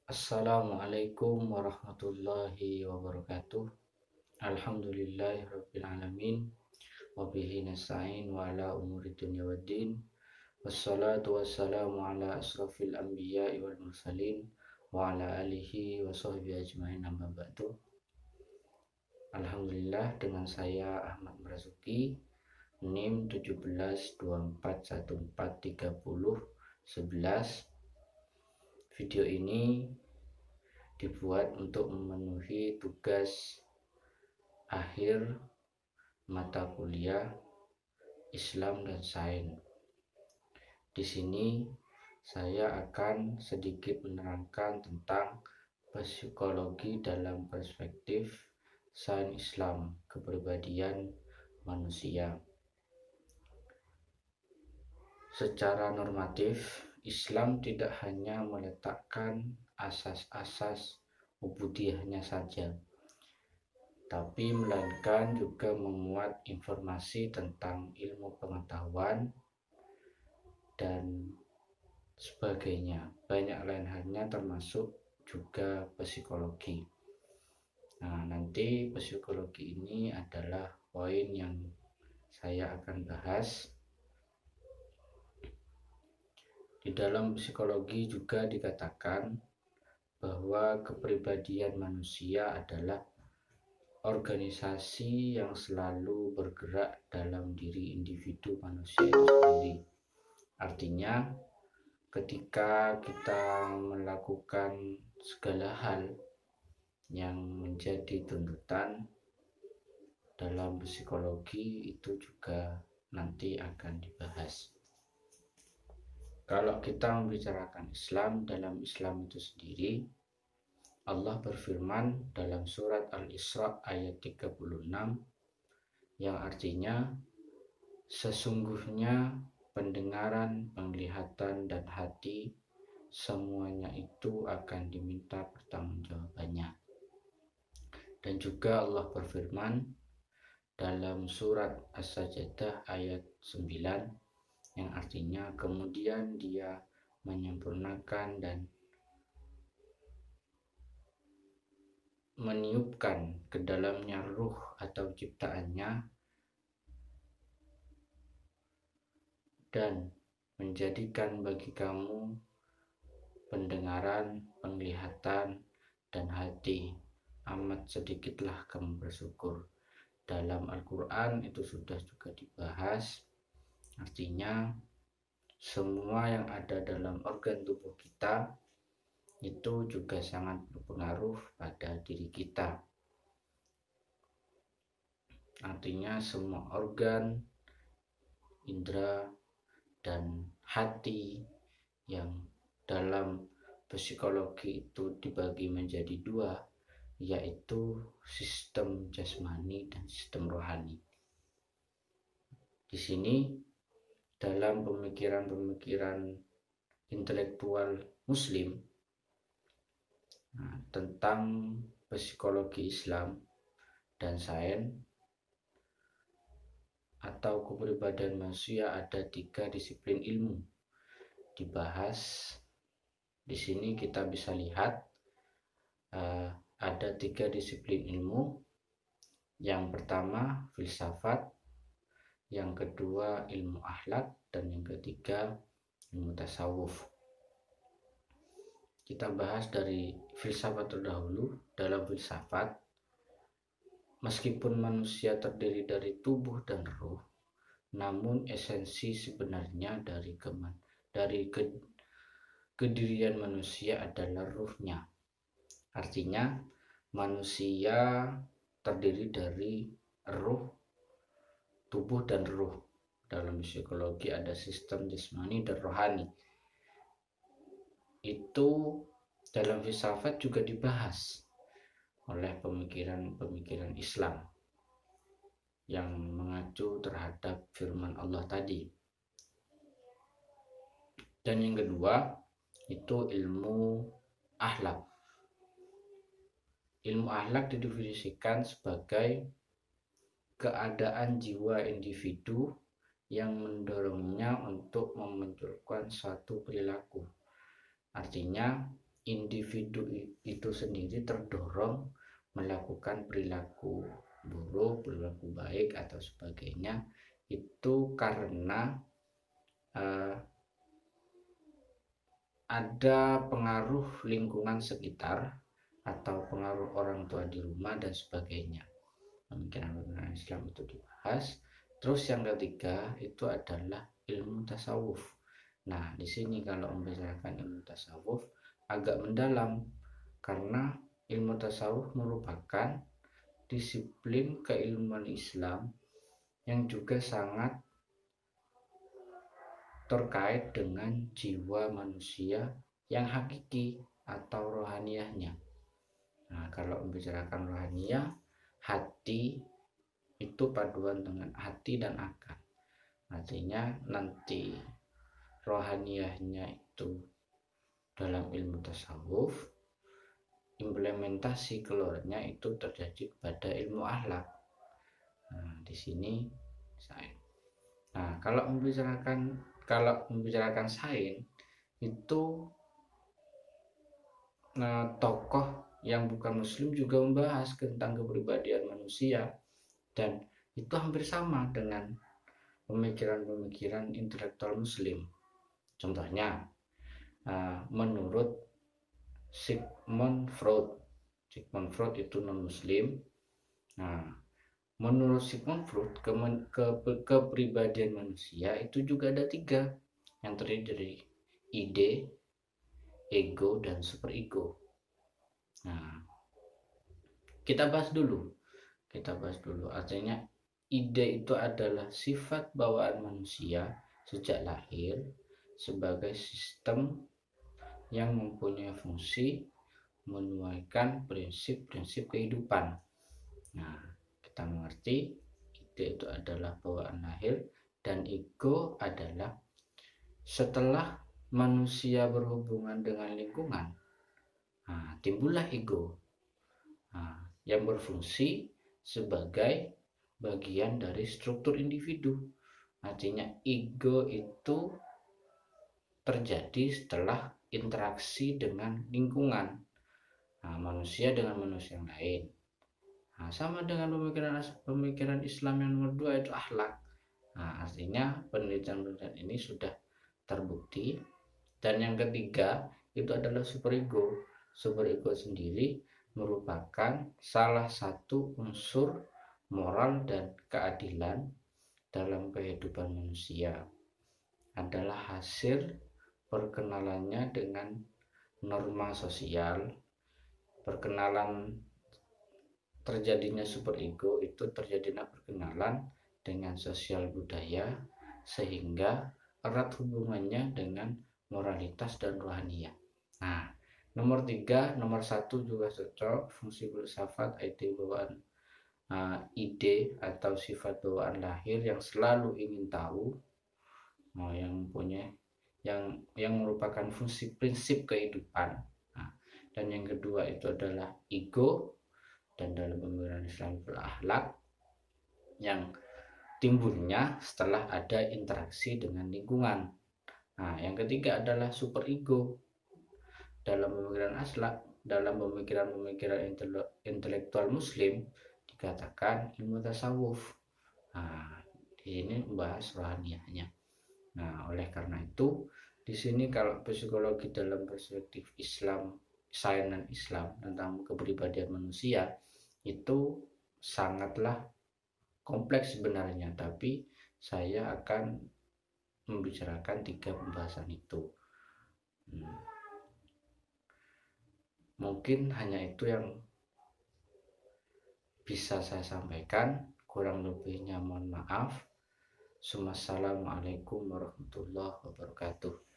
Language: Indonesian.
Assalamualaikum warahmatullahi wabarakatuh. Alhamdulillahirabbil alamin wa bihi nasta'in wa ala umuri dunya waddin. Wassalatu wassalamu ala asrafil anbiya'i wal mursalin wa ala alihi wa sahbihi ajmain amma ba'du. Alhamdulillah, dengan saya Ahmad Marzuki, NIM 1724143011. Video ini dibuat untuk memenuhi tugas akhir mata kuliah Islam dan Sains. Di sini saya akan sedikit menerangkan tentang psikologi dalam perspektif sains Islam, kepribadian manusia. Secara normatif, Islam tidak hanya meletakkan asas-asas ubudiyahnya saja, tapi melainkan juga memuat informasi tentang ilmu pengetahuan dan sebagainya. Banyak lain halnya termasuk juga psikologi. Nah, nanti psikologi ini adalah poin yang saya akan bahas. Di dalam psikologi juga dikatakan bahwa kepribadian manusia adalah organisasi yang selalu bergerak dalam diri individu manusia itu sendiri. Artinya, ketika kita melakukan segala hal yang menjadi tuntutan dalam psikologi, itu juga nanti akan dibahas. Kalau kita membicarakan Islam, dalam Islam itu sendiri, Allah berfirman dalam surat Al-Isra ayat 36 yang artinya, sesungguhnya pendengaran, penglihatan, dan hati semuanya itu akan diminta pertanggungjawabannya. Dan juga Allah berfirman dalam surat As-Sajdah ayat 9 yang artinya, kemudian Dia menyempurnakan dan meniupkan ke dalamnya ruh atau ciptaannya dan menjadikan bagi kamu pendengaran, penglihatan, dan hati. Amat sedikitlah kamu bersyukur. Dalam Al-Quran itu sudah juga dibahas. Artinya, semua yang ada dalam organ tubuh kita itu juga sangat berpengaruh pada diri kita. Artinya semua organ, indera, dan hati yang dalam psikologi itu dibagi menjadi dua, yaitu sistem jasmani dan sistem rohani. Di sini dalam pemikiran-pemikiran intelektual Muslim tentang psikologi Islam dan sains atau kepribadian manusia, ada 3 disiplin ilmu dibahas. Di sini kita bisa lihat ada 3 disiplin ilmu. Yang pertama filsafat, yang kedua ilmu akhlak, dan yang ketiga ilmu tasawuf. Kita bahas dari filsafat terdahulu. Dalam filsafat, meskipun manusia terdiri dari tubuh dan ruh, namun esensi sebenarnya dari kedirian manusia adalah ruhnya. Artinya, manusia terdiri dari ruh, tubuh, dan ruh. Dalam psikologi ada sistem jasmani dan rohani. Itu dalam filsafat juga dibahas oleh pemikiran-pemikiran Islam yang mengacu terhadap firman Allah tadi. Dan yang kedua itu ilmu akhlak. Ilmu akhlak didefinisikan sebagai keadaan jiwa individu yang mendorongnya untuk memunculkan suatu perilaku. Artinya, individu itu sendiri terdorong melakukan perilaku buruk, perilaku baik atau sebagainya, itu karena ada pengaruh lingkungan sekitar atau pengaruh orang tua di rumah dan sebagainya. Pemikiran-pemikiran Islam itu dibahas. Terus yang ketiga itu adalah ilmu tasawuf. Nah, di sini kalau membicarakan ilmu tasawuf agak mendalam karena ilmu tasawuf merupakan disiplin keilmuan Islam yang juga sangat terkait dengan jiwa manusia yang hakiki atau rohaniyahnya. Nah, kalau membicarakan rohaniyah, hati itu paduan dengan hati dan akal. Artinya nanti rohaniyahnya itu dalam ilmu tasawuf, implementasi keluarnya itu terjadi pada ilmu akhlak. Nah, di sini sains. Nah, kalau membicarakan sains itu tokoh yang bukan muslim juga membahas tentang kepribadian manusia, dan itu hampir sama dengan pemikiran-pemikiran intelektual muslim. Contohnya menurut Sigmund Freud itu non muslim. Nah, menurut Sigmund Freud kepribadian manusia itu juga ada 3 yang terdiri dari ide, ego, dan superego. Nah, kita bahas dulu. Artinya ide itu adalah sifat bawaan manusia sejak lahir sebagai sistem yang mempunyai fungsi menuaikan prinsip-prinsip kehidupan. Nah, kita mengerti ide itu adalah bawaan lahir, dan ego adalah setelah manusia berhubungan dengan lingkungan, timbullah ego yang berfungsi sebagai bagian dari struktur individu. Artinya ego itu terjadi setelah interaksi dengan lingkungan, manusia dengan manusia yang lain. Sama dengan pemikiran Islam yang nomor 2 itu akhlak. Artinya penelitian ini sudah terbukti. Dan yang ketiga itu adalah superego. Superego sendiri merupakan salah satu unsur moral dan keadilan dalam kehidupan manusia. Adalah hasil perkenalannya dengan norma sosial. Perkenalan terjadinya superego itu terjadinya perkenalan dengan sosial budaya, sehingga erat hubungannya dengan moralitas dan rohaniyah. Nah, nomor 1 juga cocok, fungsi filsafat, ide atau sifat bawaan lahir yang selalu ingin tahu, yang merupakan fungsi prinsip kehidupan. Dan yang kedua itu adalah ego, dan dalam pemikiran Islam itu akhlak yang timbulnya setelah ada interaksi dengan lingkungan. Yang ketiga adalah superego. Dalam pemikiran intelektual muslim dikatakan ilmu tasawuf. Di sini membahas rohaniyahnya. Oleh karena itu di sini kalau psikologi dalam perspektif Islam, sains dan Islam tentang kepribadian manusia itu sangatlah kompleks sebenarnya, tapi saya akan membicarakan 3 pembahasan itu. Mungkin hanya itu yang bisa saya sampaikan, kurang lebihnya mohon maaf. Wassalamualaikum warahmatullahi wabarakatuh.